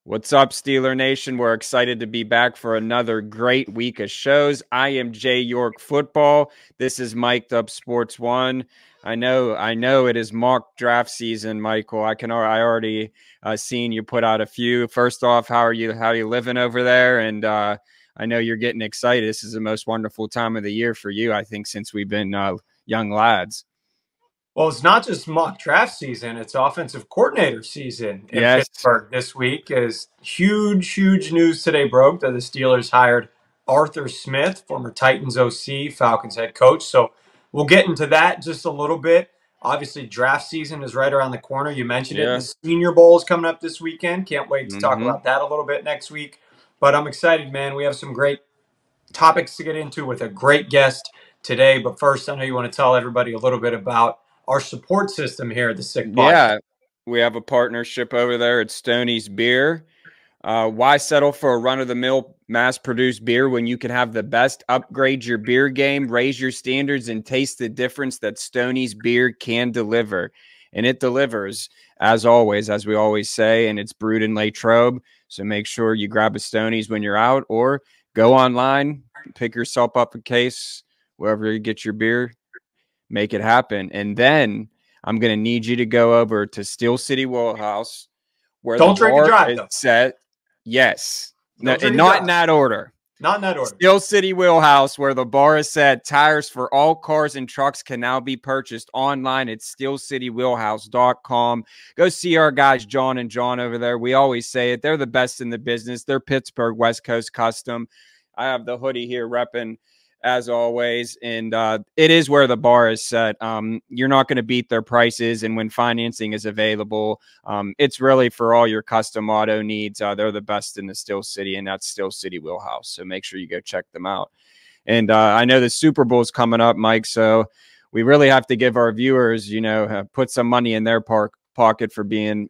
What's up, Steeler Nation? We're excited to be back for another great week of shows. I am Jay York Football. This is Mic'd Up Sports One. I know it is mock draft season, Michael. I already seen you put out a few. First off, how are you living over there? And I know you're getting excited. This is the most wonderful time of the year for you, I think, since we've been young lads. Well, it's not just mock draft season, it's offensive coordinator season in Pittsburgh this week. As huge news today broke that the Steelers hired Arthur Smith, former Titans OC, Falcons head coach. So we'll get into that just a little bit. Obviously, draft season is right around the corner. You mentioned it. The Senior Bowl is coming up this weekend. Can't wait to talk about that a little bit next week. But I'm excited, man. We have some great topics to get into with a great guest today. But first, I know you want to tell everybody a little bit about our support system here at the Sick Podcast. Yeah, we have a partnership over there at Stoney's Beer. Why settle for a run-of-the-mill mass-produced beer when you can have the best? Upgrade your beer game, raise your standards, and taste the difference that Stoney's Beer can deliver. And it delivers, as always, as we always say, and it's brewed in Latrobe. So make sure you grab a Stoney's when you're out, or go online, pick yourself up a case, wherever you get your beer. Make it happen. And then I'm going to need you to go over to City Wheelhouse, where don't drink and drive, though. Set. Yes. No, and not in that order. Not in that order. Still City Wheelhouse, where the bar is set. Tires for all cars and trucks can now be purchased online at stillcitywheelhouse.com. Go see our guys, John and John, over there. We always say it. They're the best in the business. They're Pittsburgh West Coast custom. I have the hoodie here repping, as always, and it is where the bar is set. You're not going to beat their prices, and when financing is available, it's really for all your custom auto needs. They're the best in the Still City, and that's Still City Wheelhouse, so make sure you go check them out. And I know the Super Bowl is coming up, Mike, so we really have to give our viewers, put some money in their pocket for being,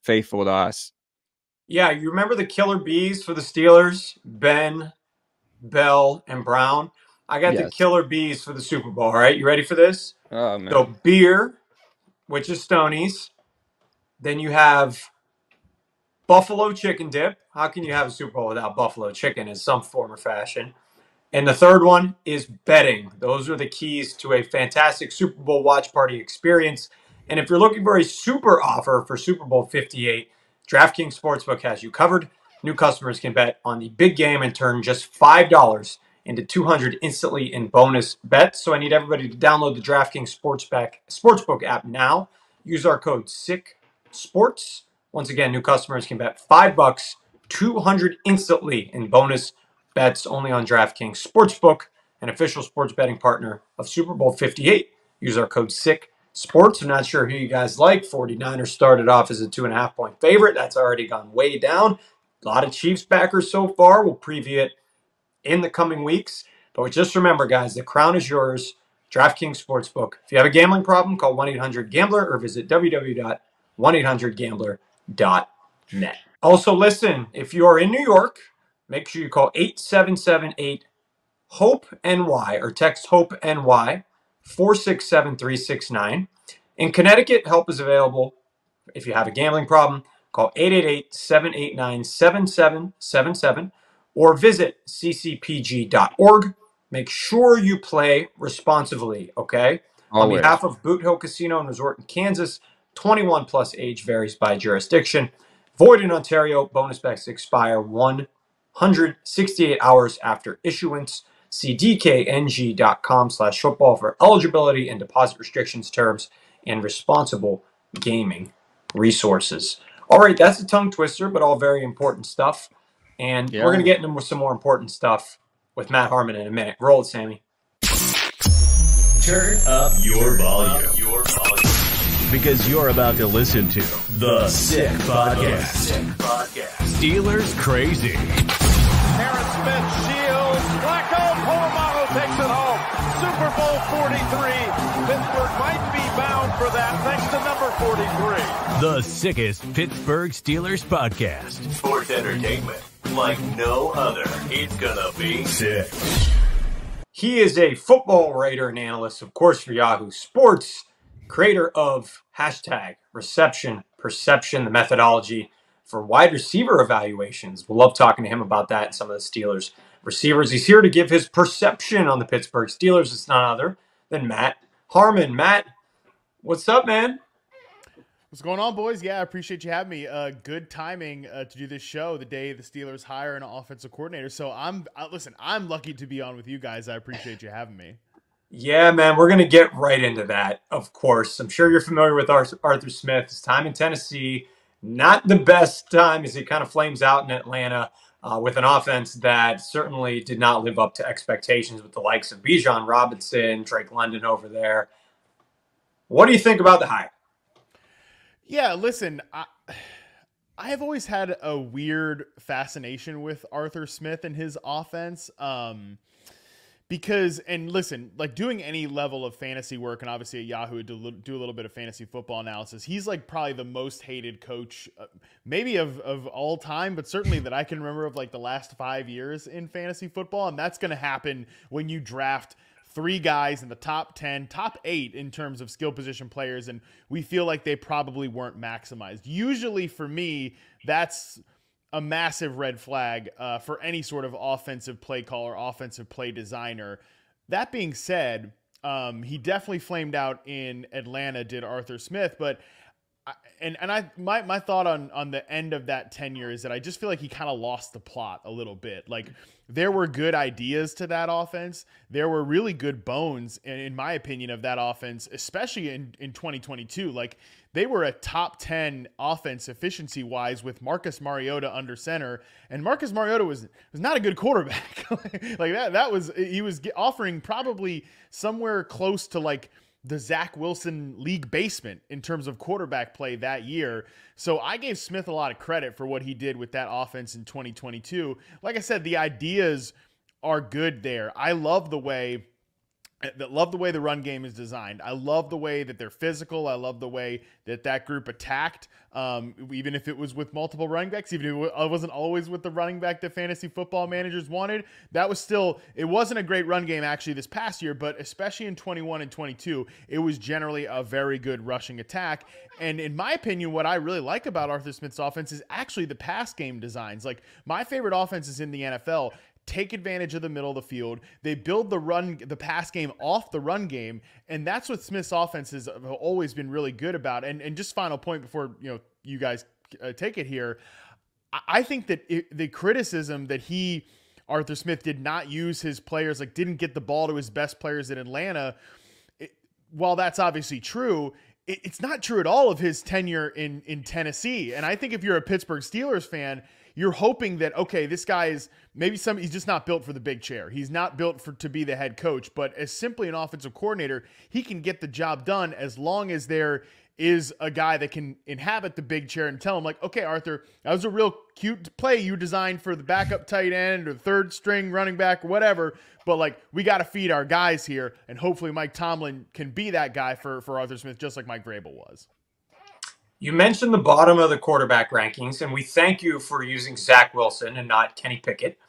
faithful to us. Yeah, you remember the killer bees for the Steelers, Ben, Bell, and Brown? I got the killer bees for the Super Bowl. All right, you ready for this? Oh, man. So beer, which is Stoney's. Then you have buffalo chicken dip. How can you have a Super Bowl without buffalo chicken in some form or fashion? And the third one is betting. Those are the keys to a fantastic Super Bowl watch party experience. And if you're looking for a super offer for Super Bowl 58, DraftKings Sportsbook has you covered. New customers can bet on the big game and turn just $5 into $200 instantly in bonus bets. So I need everybody to download the DraftKings Sportsbook app now. Use our code SICKSPORTS. Once again, new customers can bet $5, $200 instantly in bonus bets only on DraftKings Sportsbook, an official sports betting partner of Super Bowl 58. Use our code SICKSPORTS. I'm not sure who you guys like. 49ers started off as a 2.5-point favorite. That's already gone way down. A lot of Chiefs backers so far. We'll preview it in the coming weeks. But just remember, guys, the crown is yours. DraftKings Sportsbook. If you have a gambling problem, call 1-800-GAMBLER or visit www.1800gambler.net. Also, listen, if you are in New York, make sure you call 877-8-HOPE-NY or text HOPE-NY 467-369. In Connecticut, help is available. If you have a gambling problem, call 888-789-7777 or visit ccpg.org. Make sure you play responsibly, okay? Always. On behalf of Boot Hill Casino and Resort in Kansas, 21 plus age varies by jurisdiction. Void in Ontario. Bonus bets expire 168 hours after issuance. See dkng.com/football for eligibility and deposit restrictions, terms, and responsible gaming resources. All right, that's a tongue twister, but all very important stuff. And we're going to get into some more important stuff with Matt Harmon in a minute. Roll it, Sammy. Turn up your volume. Because you're about to listen to The Sick Podcast. Steelers Crazy. Harris Smith shields. Flacco, Polamalu takes it home. Super Bowl 43. Pittsburgh might be bound for that thanks to number 43. The sickest Pittsburgh Steelers podcast. Sports entertainment like no other. It's gonna be sick. He is a football writer and analyst, of course, for Yahoo Sports, creator of hashtag Reception Perception, the methodology for wide receiver evaluations. We'll love talking to him about that and some of the Steelers receivers. He's here to give his perception on the Pittsburgh Steelers. It's none other than Matt Harmon. Matt, what's up, man? What's going on, boys? Yeah, I appreciate you having me. Good timing to do this show the day the Steelers hire an offensive coordinator. So I'm lucky to be on with you guys. I appreciate you having me. Yeah, man, we're going to get right into that, of course. I'm sure you're familiar with Arthur Smith. His time in Tennessee, not the best time as he kind of flames out in Atlanta with an offense that certainly did not live up to expectations with the likes of Bijan Robinson, Drake London over there. What do you think about the hire? Yeah, listen, I have always had a weird fascination with Arthur Smith and his offense. Because, and listen, like doing any level of fantasy work, and obviously at Yahoo do a little bit of fantasy football analysis, he's like probably the most hated coach, maybe of all time, but certainly that I can remember of like the last 5 years in fantasy football. And that's going to happen when you draft 3 guys in the top 10, top 8 in terms of skill position players, and we feel like they probably weren't maximized. Usually for me, that's a massive red flag for any sort of offensive play caller, offensive play designer. That being said, he definitely flamed out in Atlanta, did Arthur Smith, but my thought on the end of that tenure is that I just feel like he kind of lost the plot a little bit. Like there were good ideas to that offense. There were really good bones, in my opinion, of that offense, especially in 2022. Like they were a top 10 offense efficiency wise with Marcus Mariota under center, and Marcus Mariota was not a good quarterback. He was offering probably somewhere close to like the Zach Wilson league basement in terms of quarterback play that year. So I gave Smith a lot of credit for what he did with that offense in 2022. Like I said, the ideas are good there. I love the way the run game is designed. I love the way that they're physical. I love the way that group attacked, even if it was with multiple running backs, even if it wasn't always with the running back that fantasy football managers wanted. That was still, it wasn't a great run game actually this past year, but especially in 21 and 22, it was generally a very good rushing attack. And in my opinion, what I really like about Arthur Smith's offense is actually the pass game designs. Like my favorite offenses in the NFL take advantage of the middle of the field. They build the pass game off the run game, and that's what Smith's offense has always been really good about. And just final point before you guys take it here, I think that the criticism that Arthur Smith did not use his players, like didn't get the ball to his best players in Atlanta, while that's obviously true, it's not true at all of his tenure in Tennessee. And I think if you're a Pittsburgh Steelers fan, you're hoping that, okay, this guy is he's just not built for the big chair. He's not built to be the head coach, but as simply an offensive coordinator, he can get the job done as long as there is a guy that can inhabit the big chair and tell him like, okay, Arthur, that was a real cute play you designed for the backup tight end or third string running back or whatever, but like we got to feed our guys here, and hopefully Mike Tomlin can be that guy for Arthur Smith, just like Mike Vrabel was. You mentioned the bottom of the quarterback rankings, and we thank you for using Zach Wilson and not Kenny Pickett.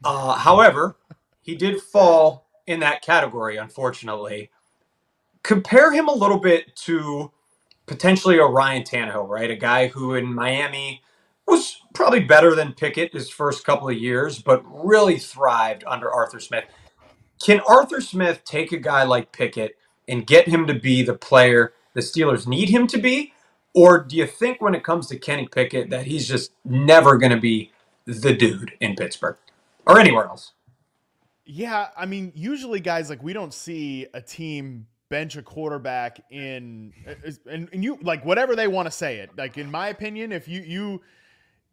However, he did fall in that category, unfortunately. Compare him a little bit to potentially a Ryan Tannehill, right? A guy who in Miami was probably better than Pickett his first couple of years, but really thrived under Arthur Smith. Can Arthur Smith take a guy like Pickett and get him to be the player the Steelers need him to be? Or do you think when it comes to Kenny Pickett that he's just never going to be the dude in Pittsburgh or anywhere else? Yeah, I mean, usually guys, like we don't see a team bench a quarterback and you like whatever they want to say it. Like in my opinion, if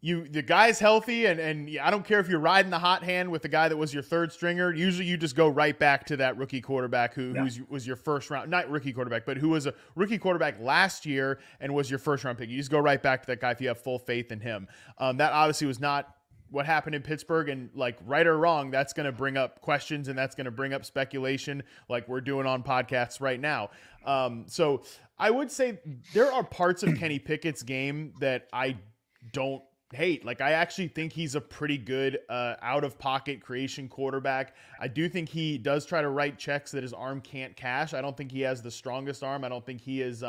the guy's healthy and I don't care if you're riding the hot hand with the guy that was your third stringer, usually you just go right back to that rookie quarterback who was your first round, not rookie quarterback, but who was a rookie quarterback last year and was your first round pick. You just go right back to that guy if you have full faith in him. That obviously was not what happened in Pittsburgh, and like right or wrong, that's going to bring up questions and that's going to bring up speculation like we're doing on podcasts right now. So I would say there are parts of Kenny Pickett's game that I don't hate. Like I actually think he's a pretty good out of pocket creation quarterback. I do think he does try to write checks that his arm can't cash. I don't think he has the strongest arm. I don't think he is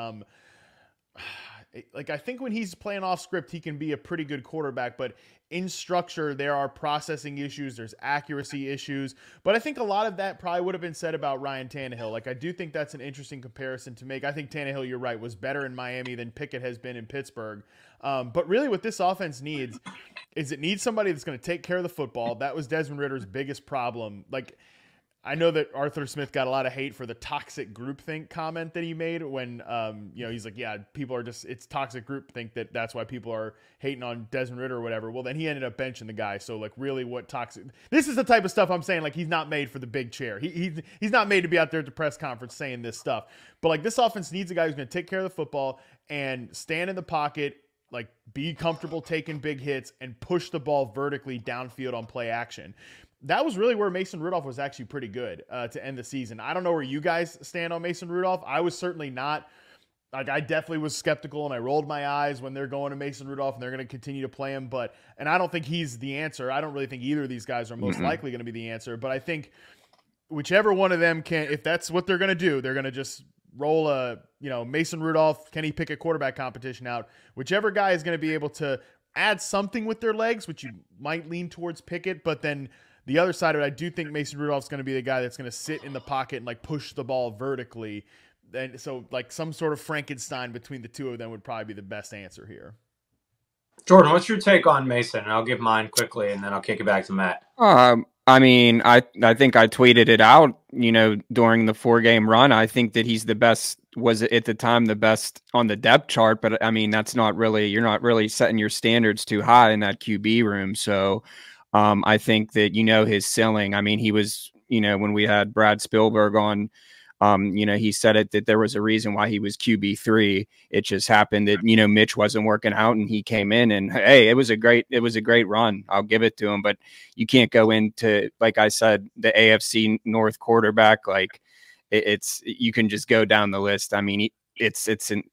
like, I think when he's playing off script, he can be a pretty good quarterback, but in structure, there are processing issues, there's accuracy issues, but I think a lot of that probably would have been said about Ryan Tannehill. Like, I do think that's an interesting comparison to make. I think Tannehill, you're right, was better in Miami than Pickett has been in Pittsburgh. But really what this offense needs is it needs somebody that's going to take care of the football. That was Desmond Ritter's biggest problem. Like, I know that Arthur Smith got a lot of hate for the toxic groupthink comment that he made when, he's like, yeah, people are just, it's toxic groupthink that's why people are hating on Desmond Ritter or whatever. Well, then he ended up benching the guy. So, like, really what toxic, this is the type of stuff I'm saying, like, he's not made for the big chair. He's not made to be out there at the press conference saying this stuff. But, like, this offense needs a guy who's going to take care of the football and stand in the pocket, like, be comfortable taking big hits and push the ball vertically downfield on play action. That was really where Mason Rudolph was actually pretty good to end the season. I don't know where you guys stand on Mason Rudolph. I was certainly not. Like, I definitely was skeptical, and I rolled my eyes when they're going to Mason Rudolph and they're going to continue to play him. And I don't think he's the answer. I don't really think either of these guys are most likely going to be the answer. But I think whichever one of them can, if that's what they're going to do, they're going to just roll a, Mason Rudolph, Kenny Pickett quarterback competition out. Whichever guy is going to be able to add something with their legs, which you might lean towards Pickett, but then the other side of it, I do think Mason Rudolph's going to be the guy that's going to sit in the pocket and, like, push the ball vertically. And so, like, some sort of Frankenstein between the two of them would probably be the best answer here. Jordan, what's your take on Mason? And I'll give mine quickly, and then I'll kick it back to Matt. I mean, I think I tweeted it out, during the 4-game run. I think that he's the best, was at the time the best on the depth chart. But, I mean, that's not really, you're not really setting your standards too high in that QB room. So, I think that, his ceiling, I mean, he was, when we had Brad Spielberg on, he said that there was a reason why he was QB3. It just happened that, Mitch wasn't working out and he came in and, hey, it was a great run. I'll give it to him, but you can't go into, like I said, the AFC North quarterback. Like you can just go down the list. I mean, it's an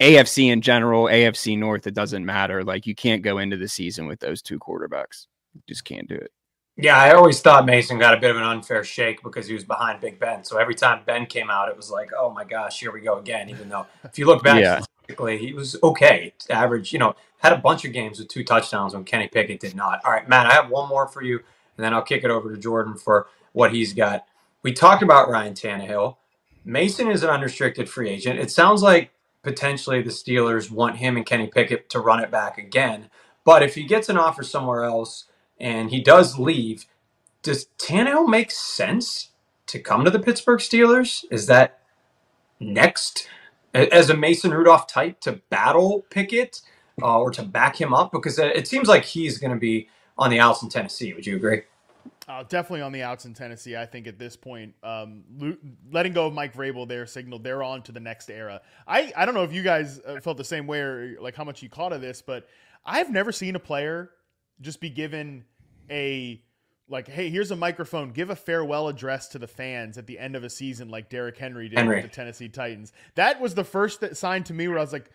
AFC in general, AFC North, it doesn't matter. Like, you can't go into the season with those two quarterbacks. Just can't do it. Yeah, I always thought Mason got a bit of an unfair shake because he was behind Big Ben. So every time Ben came out, it was like, oh my gosh, here we go again. Even though if you look back statistically, he was okay. Average, had a bunch of games with 2 touchdowns when Kenny Pickett did not. All right, Matt, I have one more for you, and then I'll kick it over to Jordan for what he's got. We talked about Ryan Tannehill. Mason is an unrestricted free agent. It sounds like potentially the Steelers want him and Kenny Pickett to run it back again. But if he gets an offer somewhere else, and he does leave, does Tannehill make sense to come to the Pittsburgh Steelers? Is that next as a Mason Rudolph type to battle Pickett or to back him up? Because it seems like he's going to be on the outs in Tennessee. Would you agree? Definitely on the outs in Tennessee. I think at this point, letting go of Mike Vrabel there signaled they're on to the next era. I don't know if you guys felt the same way or like how much you caught of this, but I've never seen a player just be given hey, here's a microphone, give a farewell address to the fans at the end of a season like Derrick Henry did with the Tennessee Titans. That was the first sign to me where I was like,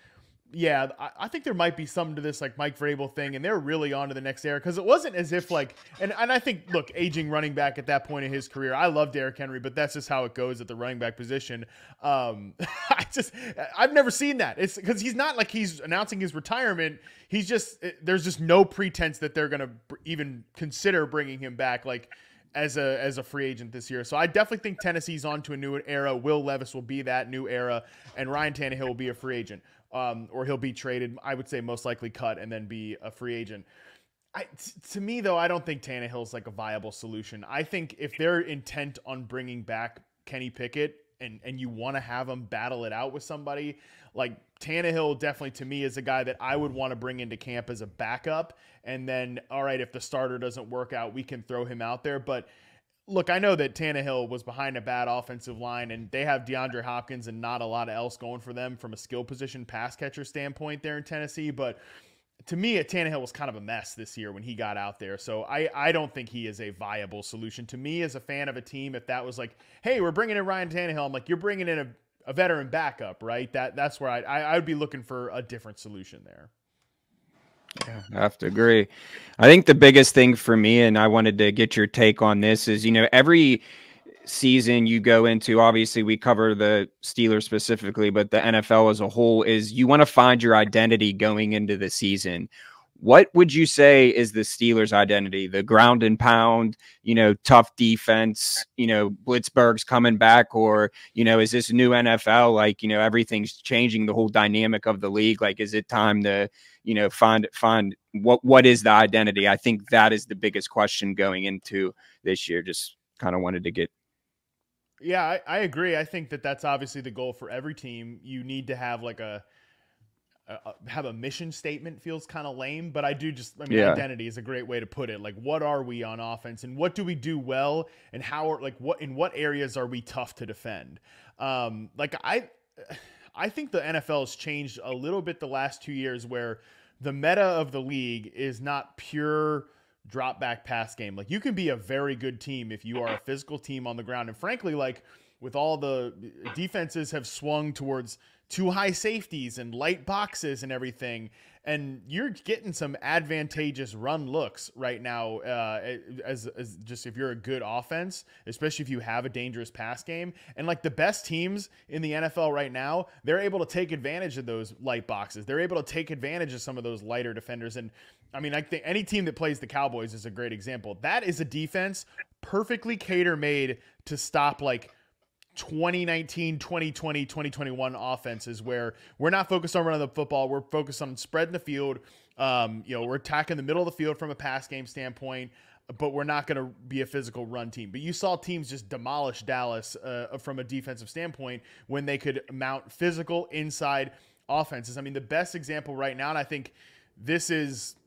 yeah, I think there might be something to this like Mike Vrabel thing, and they're really on to the next era, because it wasn't as if like, and I think, look, aging running back at that point in his career, I love Derrick Henry, but that's just how it goes at the running back position. I've never seen that. It's because he's not like he's announcing his retirement. He's just, there's just no pretense that they're going to even consider bringing him back like as a free agent this year. So I definitely think Tennessee's on to a new era. Will Levis will be that new era, and Ryan Tannehill will be a free agent. Or he'll be traded, I would say most likely cut and then be a free agent. To me, though, I don't think Tannehill's like a viable solution. I think if they're intent on bringing back Kenny Pickett and you want to have him battle it out with somebody, like Tannehill definitely to me is a guy that I would want to bring into camp as a backup. And then, all right, if the starter doesn't work out, we can throw him out there. But look, I know that Tannehill was behind a bad offensive line, and they have DeAndre Hopkins and not a lot else going for them from a skill position pass catcher standpoint there in Tennessee. But to me, Tannehill was kind of a mess this year when he got out there. So I don't think he is a viable solution. To me, as a fan of a team, if that was like, hey, we're bringing in Ryan Tannehill, I'm like, you're bringing in a veteran backup, right? That's where I would be looking for a different solution there. Yeah, I have to agree. I think the biggest thing for me, and I wanted to get your take on this, is, every season you go into, obviously we cover the Steelers specifically, but the NFL as a whole, is you want to find your identity going into the season. What would you say is the Steelers' identity? The ground and pound, tough defense, Blitzburgh's coming back, or, is this new NFL? Like, everything's changing, the whole dynamic of the league. Like, is it time to, find what is the identity? I think that is the biggest question going into this year. Just kind of wanted to get. Yeah, I agree. I think that's obviously the goal for every team. You need to have like have a mission statement. Feels kind of lame, but identity is a great way to put it. Like, what are we on offense, and what do we do well, and in what areas are we tough to defend? I think the NFL has changed a little bit the last 2 years, where the meta of the league is not pure drop back pass game. Like, you can be a very good team if you are a physical team on the ground. And frankly, like, with all the defenses have swung towards too high safeties and light boxes and everything, and you're getting some advantageous run looks right now, as just if you're a good offense, especially if you have a dangerous pass game. And like, the best teams in the NFL right now, they're able to take advantage of those light boxes. They're able to take advantage of some of those lighter defenders. And I mean, I think any team that plays the Cowboys is a great example. That is a defense perfectly cater-made to stop like 2019, 2020, 2021 offenses, where we're not focused on running the football. We're focused on spreading the field. We're attacking the middle of the field from a pass game standpoint, but we're not going to be a physical run team. But you saw teams just demolish Dallas from a defensive standpoint when they could mount physical inside offenses. I mean, the best example right now, and I think this is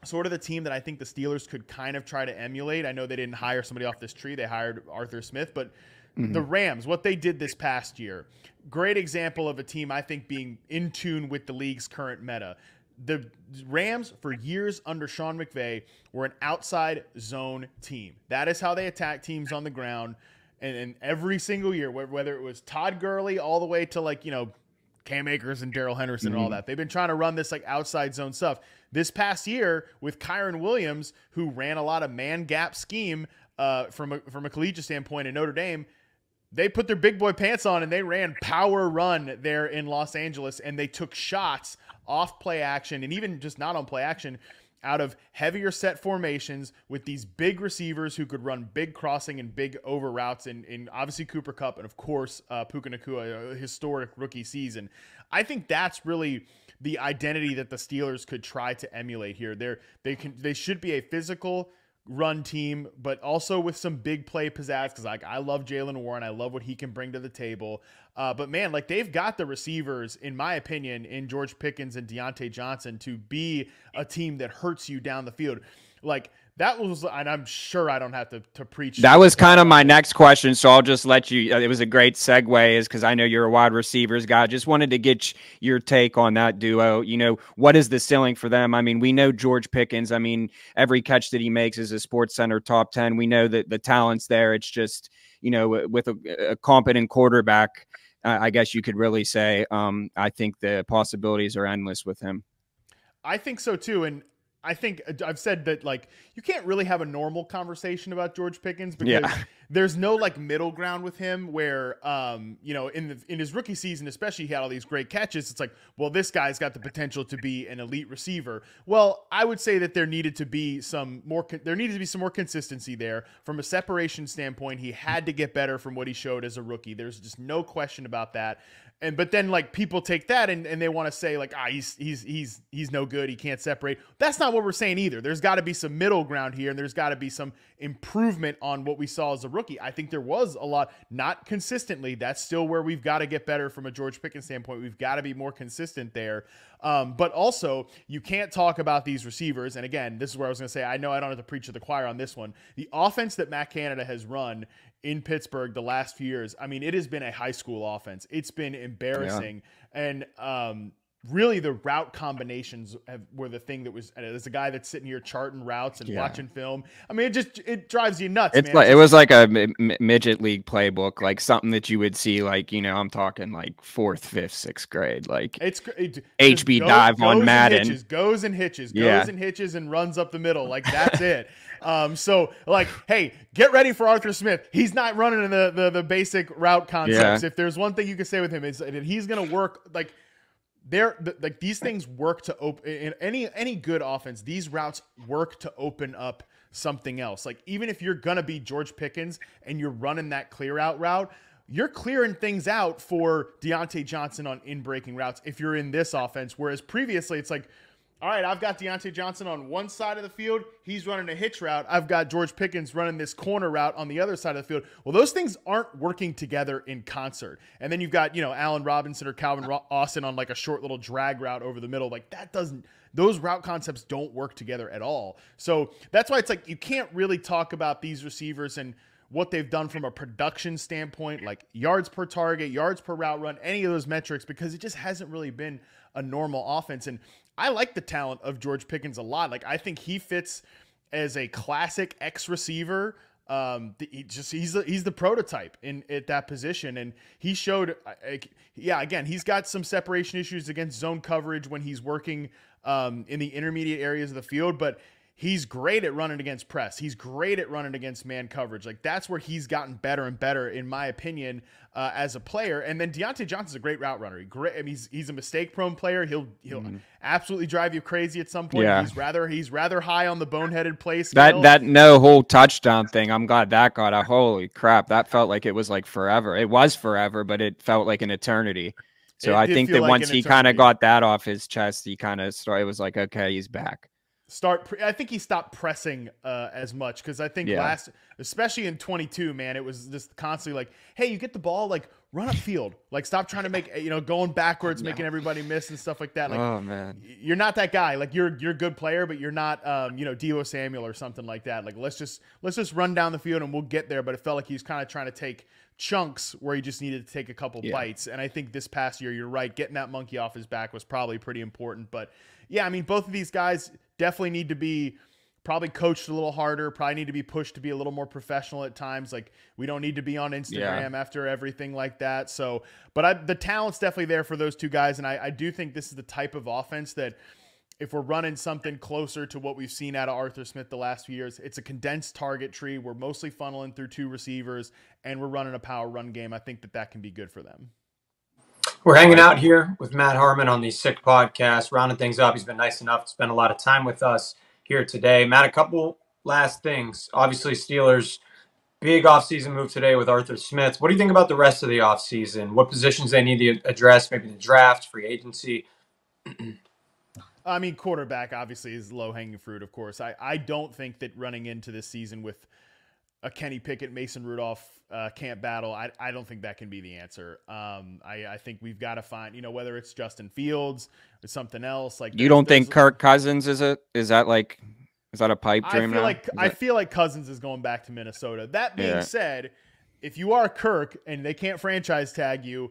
sort of the team that I think the Steelers could kind of try to emulate. I know they didn't hire somebody off this tree. They hired Arthur Smith, but the Rams, what they did this past year, great example of a team I think being in tune with the league's current meta. The Rams, for years under Sean McVay, were an outside zone team. That is how they attack teams on the ground. And every single year, whether it was Todd Gurley all the way to Cam Akers and Darrell Henderson and all that, they've been trying to run this like outside zone stuff. This past year with Kyron Williams, who ran a lot of man gap scheme from a collegiate standpoint in Notre Dame, they put their big boy pants on and they ran power run there in Los Angeles, and they took shots off play action, and even just not on play action, out of heavier set formations with these big receivers who could run big crossing and big over routes, and obviously Cooper Kupp, and of course Puka Nacua, a historic rookie season. I think that's really the identity that the Steelers could try to emulate here. They should be a physical run team, but also with some big play pizzazz, because I love Jaylen Warren. I love what he can bring to the table. But man, they've got the receivers, in my opinion, in George Pickens and Deontay Johnson to be a team that hurts you down the field. That was, and I'm sure I don't have to preach. That was kind of my next question, so I'll just let you. It was a great segue, is because I know you're a wide receivers guy. Just wanted to get your take on that duo. What is the ceiling for them? I mean, we know George Pickens. I mean, every catch that he makes is a SportsCenter top 10. We know that the talent's there. It's just, with a competent quarterback, I guess you could really say, I think the possibilities are endless with him. I think so too, and I think I've said that you can't really have a normal conversation about George Pickens because there's no middle ground with him where in his rookie season especially, he had all these great catches. It's like, well, this guy's got the potential to be an elite receiver. Well, I would say that there needed to be some more consistency there from a separation standpoint. He had to get better from what he showed as a rookie. There's just no question about that. But then people take that and they want to say he's no good. He can't separate. That's not what we're saying either. There's got to be some middle ground here, and there's got to be some improvement on what we saw as a rookie. I think there was a lot, not consistently. That's still where we've got to get better from a George Pickens standpoint. We've got to be more consistent there. But also, you can't talk about these receivers. And again, this is where I was going to say, I know I don't have to preach to the choir on this one. The offense that Matt Canada has run in Pittsburgh the last few years, I mean, it has been a high school offense. It's been embarrassing. Yeah. And really the route combinations were the thing that was, as a guy that's sitting here charting routes and watching film, I mean, it drives you nuts, it's man. like it was like a midget league playbook, like something that you would see, like, I'm talking like 4th, 5th, 6th grade, like HB dive on Madden. Goes and hitches and runs up the middle. Like, that's it. So, like, hey, get ready for Arthur Smith. He's not running in the basic route concepts. If there's one thing you can say with him, is that he's going to work, like, like these things work to open in any good offense. These routes work to open up something else. Like, even if you're gonna be George Pickens and you're running that clear out route, you're clearing things out for Deontay Johnson on in-breaking routes if you're in this offense. Whereas previously it's like, all right, I've got Deontay Johnson on one side of the field. He's running a hitch route. I've got George Pickens running this corner route on the other side of the field. Well, those things aren't working together in concert. And then you've got, Allen Robinson or Calvin Austin on like a short little drag route over the middle. Like, those route concepts don't work together at all. So that's why it's like, you can't really talk about these receivers and what they've done from a production standpoint, like yards per target, yards per route run, any of those metrics, because it just hasn't really been a normal offense. And I like the talent of George Pickens a lot. Like, I think he fits as a classic X receiver. He's the prototype at that position. And he showed, again, he's got some separation issues against zone coverage when he's working in the intermediate areas of the field, but he's great at running against press. He's great at running against man coverage. Like, that's where he's gotten better and better, in my opinion, as a player. And then Deontay Johnson's a great route runner. He's a mistake-prone player. He'll absolutely drive you crazy at some point. Yeah. He's rather high on the boneheaded play scale. That no whole touchdown thing, I'm glad that got a holy crap. That felt like it was like forever. It was forever, but it felt like an eternity. So I think that once he kind of got that off his chest, he kind of started. It was like, okay, he's back. I think he stopped pressing as much, because I think especially in 22, man, it was just constantly like, hey, you get the ball, like, run upfield, like, stop trying to make, going backwards, making everybody miss and stuff like that. Like, oh man, you're not that guy. Like, you're a good player, but you're not, Deebo Samuel or something like that. Like, let's just run down the field and we'll get there. But it felt like he was kind of trying to take chunks where he just needed to take a couple bites. And I think this past year, you're right, getting that monkey off his back was probably pretty important. But yeah, I mean, both of these guys definitely need to be probably coached a little harder, probably need to be pushed to be a little more professional at times. Like, we don't need to be on Instagram after everything like that. So, but the talent's definitely there for those two guys. And I do think this is the type of offense that, if we're running something closer to what we've seen out of Arthur Smith the last few years, it's a condensed target tree. We're mostly funneling through two receivers, and we're running a power run game. I think that can be good for them. We're hanging out here with Matt Harmon on the Sick Podcast, rounding things up. He's been nice enough to spend a lot of time with us here today. Matt, a couple last things. Obviously, Steelers, big offseason move today with Arthur Smith. What do you think about the rest of the offseason? What positions they need to address? Maybe the draft, free agency? I mean, quarterback obviously is low-hanging fruit, of course. I don't think that running into this season with a Kenny Pickett, Mason Rudolph camp battle, I don't think that can be the answer. I think we've got to find, whether it's Justin Fields or something else. Like, you don't think Kirk Cousins is that a pipe dream? I feel like Cousins is going back to Minnesota. That being said, if you are Kirk and they can't franchise tag you,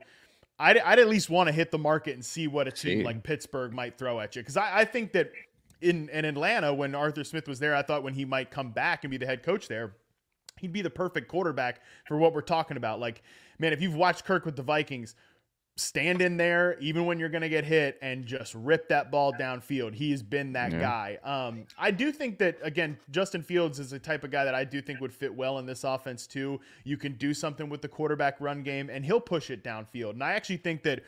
I'd at least want to hit the market and see what a team like Pittsburgh might throw at you. Because I think that in Atlanta, when Arthur Smith was there, I thought when he might come back and be the head coach there, he'd be the perfect quarterback for what we're talking about. Like, man, if you've watched Kirk with the Vikings, stand in there even when you're going to get hit and just rip that ball downfield. He has been that guy. I do think that, again, Justin Fields is the type of guy that I do think would fit well in this offense too. You can do something with the quarterback run game and he'll push it downfield. And I actually think that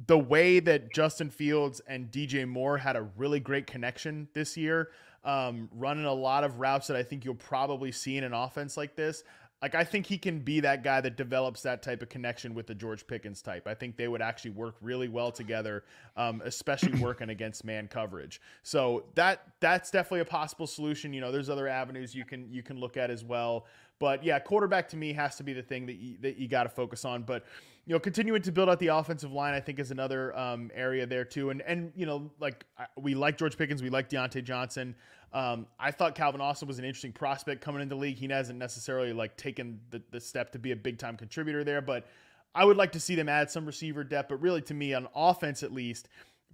the way that Justin Fields and DJ Moore had a really great connection this year, running a lot of routes that I think you'll probably see in an offense like this. Like, I think he can be that guy that develops that type of connection with the George Pickens type. I think they would actually work really well together, especially working against man coverage. So that's definitely a possible solution. There's other avenues you can look at as well. But yeah, quarterback to me has to be the thing that you got to focus on. But continuing to build out the offensive line, I think, is another area there too. And we like George Pickens, we like Deontay Johnson. I thought Calvin Austin was an interesting prospect coming into the league. He hasn't necessarily taken the step to be a big time contributor there, but I would like to see them add some receiver depth. But really, to me, on offense at least,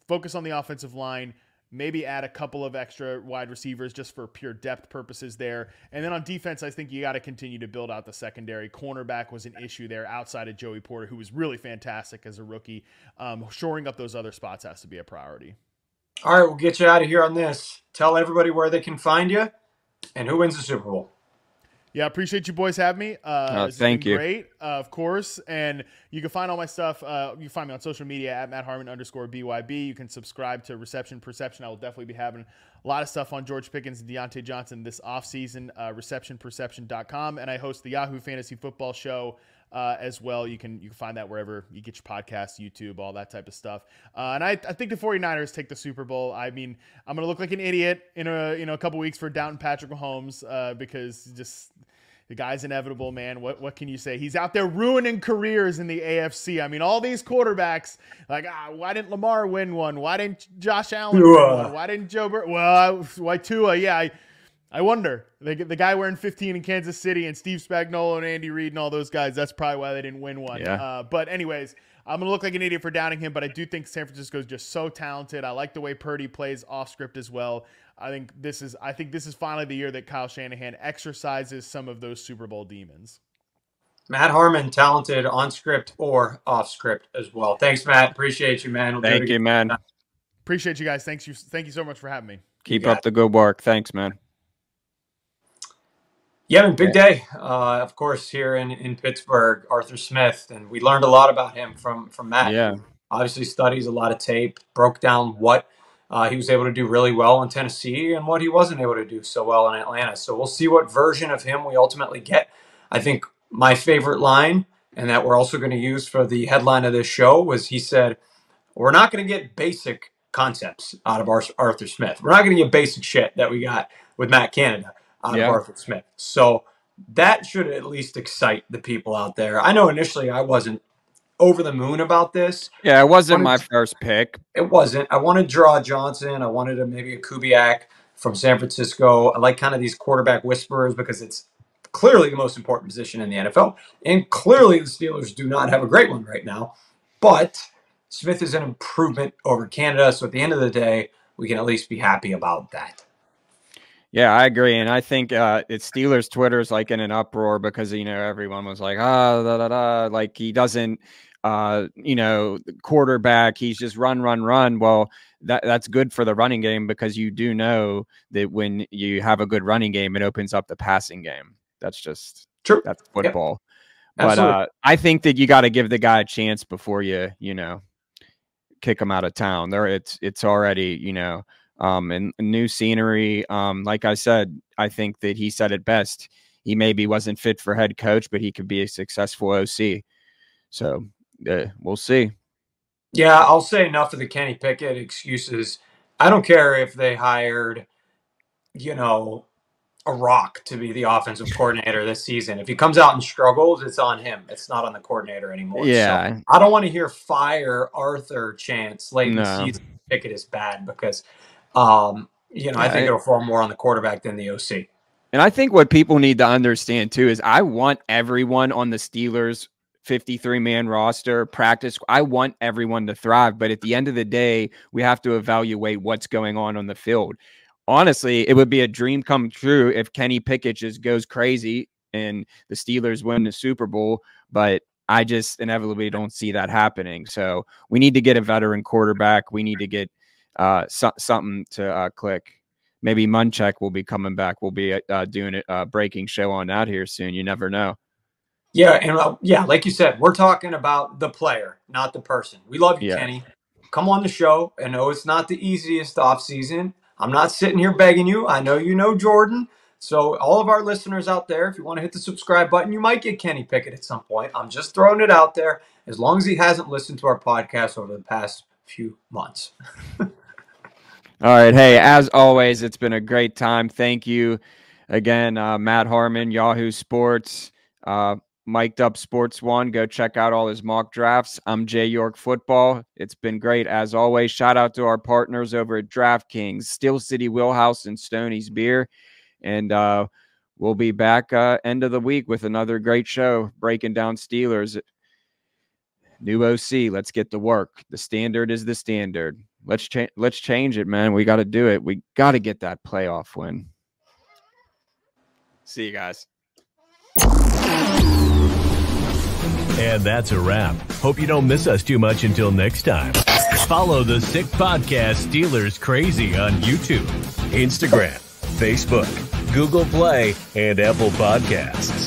focus on the offensive line, maybe add a couple of extra wide receivers just for pure depth purposes there. And then on defense, I think you got to continue to build out the secondary. Cornerback was an issue there outside of Joey Porter, who was really fantastic as a rookie. Shoring up those other spots has to be a priority. All right, we'll get you out of here on this. Tell everybody where they can find you and who wins the Super Bowl. Yeah, appreciate you boys having me. Thank you. Great, of course. And you can find all my stuff. You can find me on social media at @MattHarmon_BYB. You can subscribe to Reception Perception. I will definitely be having a lot of stuff on George Pickens and Deontay Johnson this offseason, receptionperception.com. And I host the Yahoo Fantasy Football Show as well. You can find that wherever you get your podcasts, YouTube, all that type of stuff. And I think the 49ers take the Super Bowl. I mean, I'm going to look like an idiot in a couple weeks for doubting Patrick Mahomes because just the guy's inevitable, man. What can you say? He's out there ruining careers in the AFC. I mean, all these quarterbacks, like, why didn't Lamar win one? Why didn't Josh Allen win one? Why didn't Joe Burrow? Well, why Tua? Yeah, I wonder. The guy wearing 15 in Kansas City and Steve Spagnuolo and Andy Reid and all those guys, that's probably why they didn't win one. Yeah. But anyways, I'm going to look like an idiot for doubting him, but I do think San Francisco is just so talented. I like the way Purdy plays off script as well. I think this is finally the year that Kyle Shanahan exercises some of those Super Bowl demons. Matt Harmon, talented on script or off script as well. Thanks, Matt. Appreciate you, man. Thank you, man. Appreciate you guys. Thank you so much for having me. Keep up the good work. Thanks, man. Yeah, big day, of course, here in Pittsburgh, Arthur Smith, and we learned a lot about him from Matt. Yeah. Obviously studies a lot of tape, broke down what he was able to do really well in Tennessee and what he wasn't able to do so well in Atlanta. So we'll see what version of him we ultimately get. I think my favorite line, and that we're also going to use for the headline of this show, was he said, we're not going to get basic concepts out of Arthur Smith. We're not going to get basic shit that we got with Matt Canada out of Arthur Smith. So that should at least excite the people out there. I know initially I wasn't over the moon about this. Yeah, it wasn't my first pick. It wasn't. I wanted to draw Johnson. I wanted maybe a Kubiak from San Francisco. I like kind of these quarterback whisperers because it's clearly the most important position in the NFL. And clearly the Steelers do not have a great one right now. But Smith is an improvement over Canada. So at the end of the day, we can at least be happy about that. Yeah, I agree. And I think it's Steelers Twitter's like in an uproar because, everyone was like, like he doesn't, quarterback. He's just run. Well, that's good for the running game because you do know that when you have a good running game, it opens up the passing game. That's just true. That's football. Yep. But I think that you got to give the guy a chance before you kick him out of town. There, it's already, and new scenery. Like I said, I think that he said it best. He maybe wasn't fit for head coach, but he could be a successful OC. So we'll see. Yeah, I'll say enough of the Kenny Pickett excuses. I don't care if they hired, a rock to be the offensive coordinator this season. If he comes out and struggles, it's on him. It's not on the coordinator anymore. Yeah. So I don't want to hear fire Arthur chants late in the season. Pickett is bad because I think it'll fall more on the quarterback than the OC. And I think what people need to understand too is I want everyone on the Steelers 53-man roster practice. I want everyone to thrive, but at the end of the day, we have to evaluate what's going on the field. Honestly, it would be a dream come true if Kenny Pickett just goes crazy and the Steelers win the Super Bowl, but I just inevitably don't see that happening. So we need to get a veteran quarterback. We need to get something to click. Maybe Munchak will be coming back. We'll be doing a breaking show on that here soon. You never know. Yeah, and like you said, we're talking about the player, not the person. We love you, Kenny. Come on the show. I know it's not the easiest offseason. I'm not sitting here begging you. I know you know Jordan. So all of our listeners out there, if you want to hit the subscribe button, you might get Kenny Pickett at some point. I'm just throwing it out there as long as he hasn't listened to our podcast over the past few months. All right. Hey, as always, it's been a great time. Thank you again, Matt Harmon, Yahoo Sports, Mic'd Up Sports One. Go check out all his mock drafts. I'm Jay York Football. It's been great as always. Shout out to our partners over at DraftKings, Steel City Wheelhouse, and Stoney's Beer. And we'll be back end of the week with another great show breaking down Steelers. New OC. Let's get to work. The standard is the standard. Let's change it, man. We got to do it. We got to get that playoff win. See you guys. And that's a wrap. Hope you don't miss us too much until next time. Follow the Sick Podcast Steelers Crazy on YouTube, Instagram, Facebook, Google Play, and Apple Podcasts.